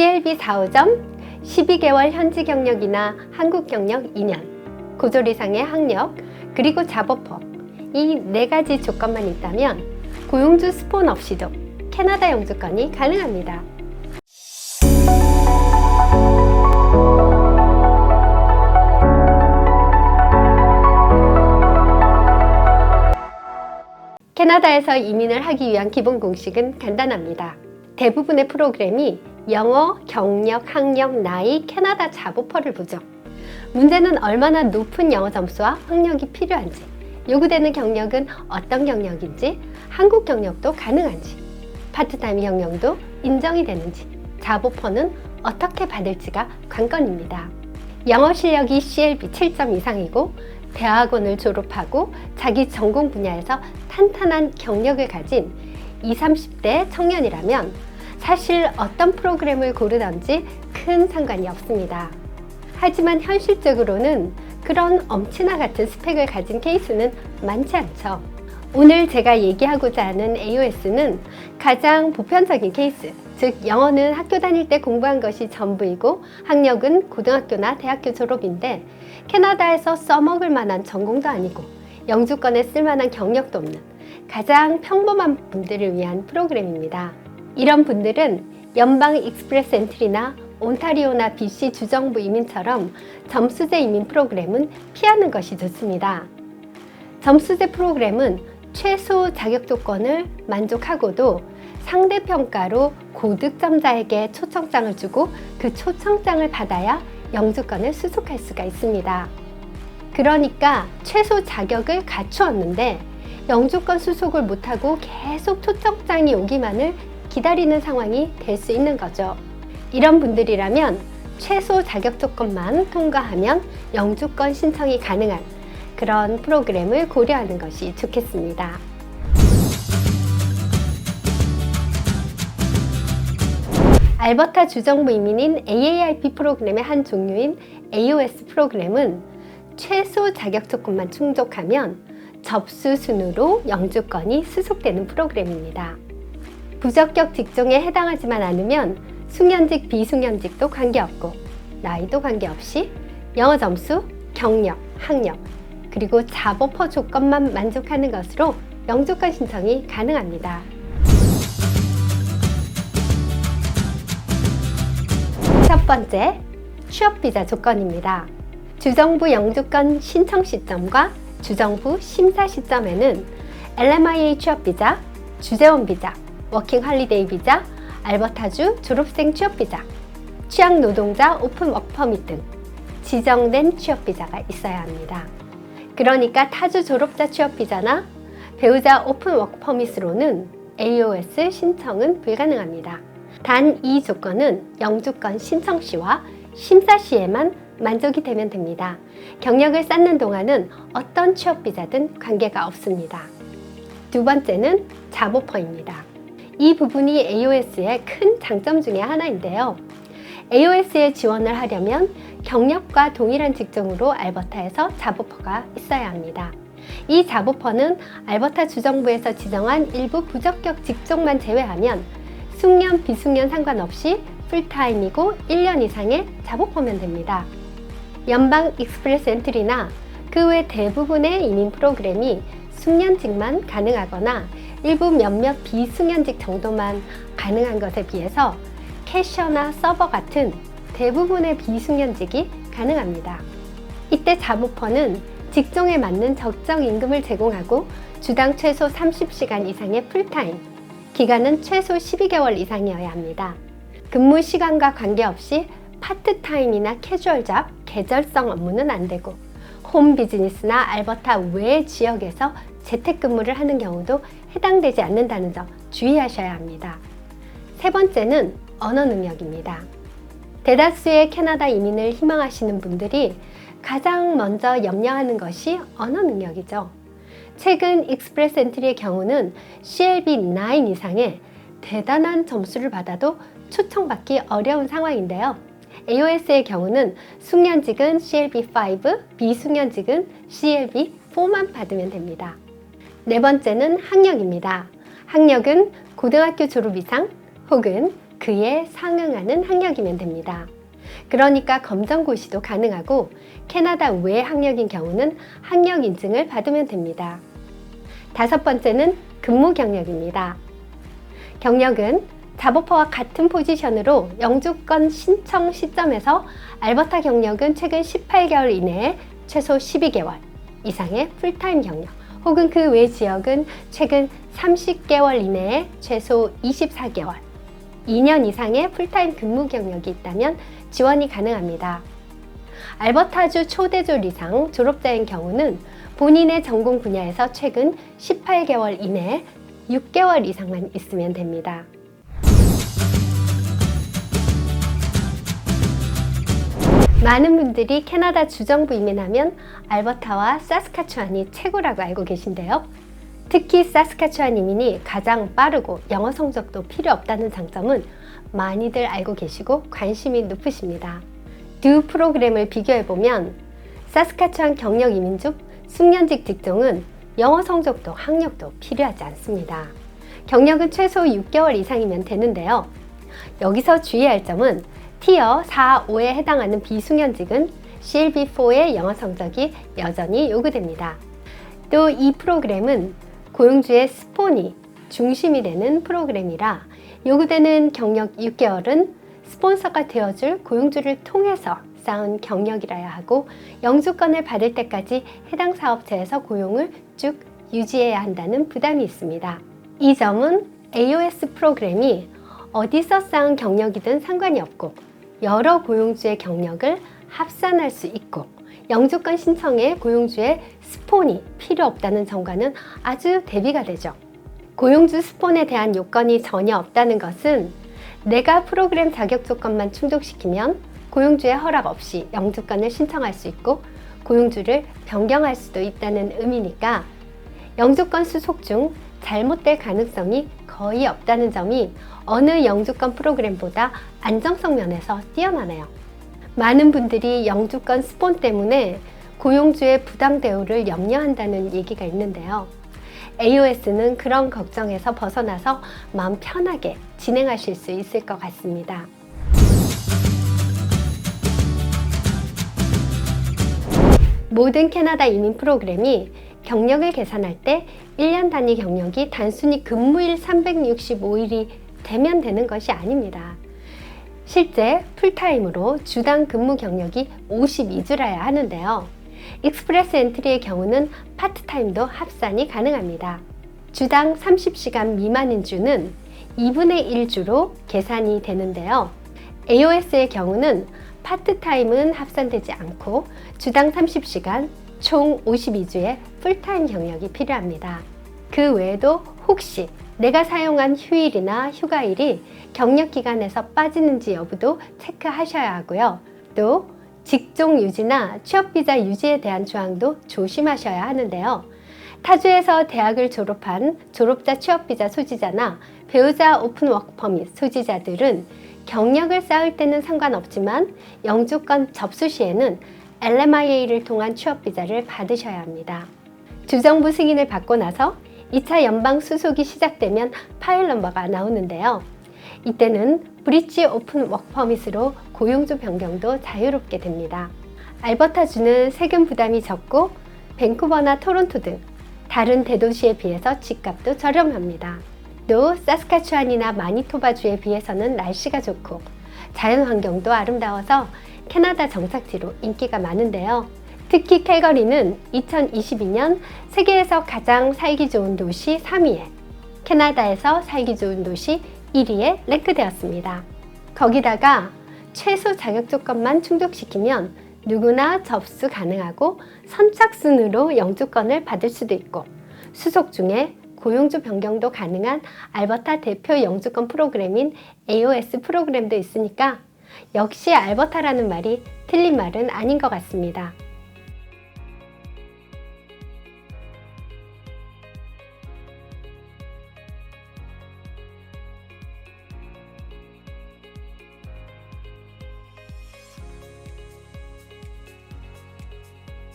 CLB 4.5점, 12개월 현지 경력이나 한국 경력 2년, 고졸 이상의 학력, 그리고 잡오퍼 이 4가지 조건만 있다면 고용주 스폰 없이도 캐나다 영주권이 가능합니다. 캐나다에서 이민을 하기 위한 기본 공식은 간단합니다. 대부분의 프로그램이 영어, 경력, 학력, 나이, 캐나다 잡오퍼를 보죠. 문제는 얼마나 높은 영어 점수와 학력이 필요한지, 요구되는 경력은 어떤 경력인지, 한국 경력도 가능한지, 파트타임 경력도 인정이 되는지, 잡오퍼는 어떻게 받을지가 관건입니다. 영어 실력이 CLB 7점 이상이고 대학원을 졸업하고 자기 전공 분야에서 탄탄한 경력을 가진 20, 30대 청년이라면 사실 어떤 프로그램을 고르든지 큰 상관이 없습니다. 하지만 현실적으로는 그런 엄친아 같은 스펙을 가진 케이스는 많지 않죠. 오늘 제가 얘기하고자 하는 AOS는 가장 보편적인 케이스, 즉 영어는 학교 다닐 때 공부한 것이 전부이고 학력은 고등학교나 대학교 졸업인데 캐나다에서 써먹을 만한 전공도 아니고 영주권에 쓸만한 경력도 없는 가장 평범한 분들을 위한 프로그램입니다. 이런 분들은 연방 익스프레스 엔트리나 온타리오나 BC 주정부 이민처럼 점수제 이민 프로그램은 피하는 것이 좋습니다. 점수제 프로그램은 최소 자격 조건을 만족하고도 상대평가로 고득점자에게 초청장을 주고 그 초청장을 받아야 영주권을 수속할 수가 있습니다. 그러니까 최소 자격을 갖추었는데 영주권 수속을 못하고 계속 초청장이 오기만을 기다리는 상황이 될 수 있는 거죠. 이런 분들이라면 최소 자격 조건만 통과하면 영주권 신청이 가능한 그런 프로그램을 고려하는 것이 좋겠습니다. 알버타 주정부 이민인 AARP 프로그램의 한 종류인 AOS 프로그램은 최소 자격 조건만 충족하면 접수 순으로 영주권이 수속되는 프로그램입니다. 부적격 직종에 해당하지만 않으면 숙련직, 비숙련직도 관계없고 나이도 관계없이 영어 점수, 경력, 학력, 그리고 잡오퍼 조건만 만족하는 것으로 영주권 신청이 가능합니다. 첫 번째, 취업비자 조건입니다. 주정부 영주권 신청 시점과 주정부 심사 시점에는 LMIA 취업비자, 주재원 비자, 워킹 할리데이 비자, 알버타주 졸업생 취업비자, 취약 노동자 오픈 워크퍼밋 등 지정된 취업비자가 있어야 합니다. 그러니까 타주 졸업자 취업비자나 배우자 오픈 워크퍼밋으로는 AOS 신청은 불가능합니다. 단 이 조건은 영주권 신청 시와 심사 시에만 만족이 되면 됩니다. 경력을 쌓는 동안은 어떤 취업비자든 관계가 없습니다. 두 번째는 잡오퍼입니다. 이 부분이 AOS의 큰 장점 중에 하나인데요. AOS에 지원을 하려면 경력과 동일한 직종으로 알버타에서 잡오퍼가 있어야 합니다. 이 잡오퍼는 알버타 주정부에서 지정한 일부 부적격 직종만 제외하면 숙련, 비숙련 상관없이 풀타임이고 1년 이상의 잡오퍼면 됩니다. 연방 익스프레스 엔트리나 그 외 대부분의 이민 프로그램이 숙련직만 가능하거나 일부 몇몇 비숙련직 정도만 가능한 것에 비해서 캐셔나 서버 같은 대부분의 비숙련직이 가능합니다. 이때 잡오퍼는 직종에 맞는 적정 임금을 제공하고 주당 최소 30시간 이상의 풀타임, 기간은 최소 12개월 이상이어야 합니다. 근무 시간과 관계없이 파트타임이나 캐주얼 잡, 계절성 업무는 안 되고 홈 비즈니스나 알버타 외 지역에서 재택근무를 하는 경우도 해당되지 않는다는 점 주의하셔야 합니다. 세 번째는 언어 능력입니다. 대다수의 캐나다 이민을 희망하시는 분들이 가장 먼저 염려하는 것이 언어 능력이죠. 최근 익스프레스 엔트리의 경우는 CLB 9 이상의 대단한 점수를 받아도 초청받기 어려운 상황인데요. AOS의 경우는 숙련직은 CLB5, 비숙련직은 CLB4만 받으면 됩니다. 네 번째는 학력입니다. 학력은 고등학교 졸업 이상 혹은 그에 상응하는 학력이면 됩니다. 그러니까 검정고시도 가능하고 캐나다 외 학력인 경우는 학력 인증을 받으면 됩니다. 다섯 번째는 근무 경력입니다. 경력은 잡오퍼와 같은 포지션으로 영주권 신청 시점에서 알버타 경력은 최근 18개월 이내에 최소 12개월 이상의 풀타임 경력, 혹은 그 외 지역은 최근 30개월 이내에 최소 24개월, 2년 이상의 풀타임 근무 경력이 있다면 지원이 가능합니다. 알버타주 초대졸 이상 졸업자인 경우는 본인의 전공 분야에서 최근 18개월 이내에 6개월 이상만 있으면 됩니다. 많은 분들이 캐나다 주정부 이민하면 알버타와 사스카추안이 최고라고 알고 계신데요. 특히 사스카추안 이민이 가장 빠르고 영어 성적도 필요 없다는 장점은 많이들 알고 계시고 관심이 높으십니다. 두 프로그램을 비교해보면 사스카추안 경력 이민 중 숙련직 직종은 영어 성적도 학력도 필요하지 않습니다. 경력은 최소 6개월 이상이면 되는데요. 여기서 주의할 점은 티어 4, 5에 해당하는 비숙련직은 CLB4의 영어 성적이 여전히 요구됩니다. 또 이 프로그램은 고용주의 스폰이 중심이 되는 프로그램이라 요구되는 경력 6개월은 스폰서가 되어줄 고용주를 통해서 쌓은 경력이라야 하고 영주권을 받을 때까지 해당 사업체에서 고용을 쭉 유지해야 한다는 부담이 있습니다. 이 점은 AOS 프로그램이 어디서 쌓은 경력이든 상관이 없고 여러 고용주의 경력을 합산할 수 있고 영주권 신청에 고용주의 스폰이 필요 없다는 점과는 아주 대비가 되죠. 고용주 스폰에 대한 요건이 전혀 없다는 것은 내가 프로그램 자격 조건만 충족시키면 고용주의 허락 없이 영주권을 신청할 수 있고 고용주를 변경할 수도 있다는 의미니까 영주권 수속 중 잘못될 가능성이 거의 없다는 점이 어느 영주권 프로그램보다 안정성 면에서 뛰어나네요. 많은 분들이 영주권 스폰 때문에 고용주의 부당 대우를 염려한다는 얘기가 있는데요. AOS는 그런 걱정에서 벗어나서 마음 편하게 진행하실 수 있을 것 같습니다. 모든 캐나다 이민 프로그램이 경력을 계산할 때 1년 단위 경력이 단순히 근무일 365일이 되면 되는 것이 아닙니다. 실제 풀타임으로 주당 근무 경력이 52주라야 하는데요. 익스프레스 엔트리의 경우는 파트타임도 합산이 가능합니다. 주당 30시간 미만인 주는 2분의 1주로 계산이 되는데요. AOS의 경우는 파트타임은 합산되지 않고 주당 30시간, 총 52주의 풀타임 경력이 필요합니다. 그 외에도 혹시 내가 사용한 휴일이나 휴가일이 경력 기간에서 빠지는지 여부도 체크하셔야 하고요. 또 직종 유지나 취업 비자 유지에 대한 조항도 조심하셔야 하는데요. 타주에서 대학을 졸업한 졸업자 취업 비자 소지자나 배우자 오픈 워크 퍼밋 소지자들은 경력을 쌓을 때는 상관없지만 영주권 접수 시에는 LMIA를 통한 취업 비자를 받으셔야 합니다. 주정부 승인을 받고 나서 2차 연방 수속이 시작되면 파일 넘버가 나오는데요. 이때는 브릿지 오픈 워크 퍼밋으로 고용주 변경도 자유롭게 됩니다. 알버타주는 세금 부담이 적고 밴쿠버나 토론토 등 다른 대도시에 비해서 집값도 저렴합니다. 또 사스카추안이나 마니토바주에 비해서는 날씨가 좋고 자연 환경도 아름다워서 캐나다 정착지로 인기가 많은데요. 특히 캘거리는 2022년 세계에서 가장 살기 좋은 도시 3위에 캐나다에서 살기 좋은 도시 1위에 랭크되었습니다. 거기다가 최소 자격 조건만 충족시키면 누구나 접수 가능하고 선착순으로 영주권을 받을 수도 있고 수속 중에 고용주 변경도 가능한 알버타 대표 영주권 프로그램인 AOS 프로그램도 있으니까 역시 알버타라는 말이 틀린 말은 아닌 것 같습니다.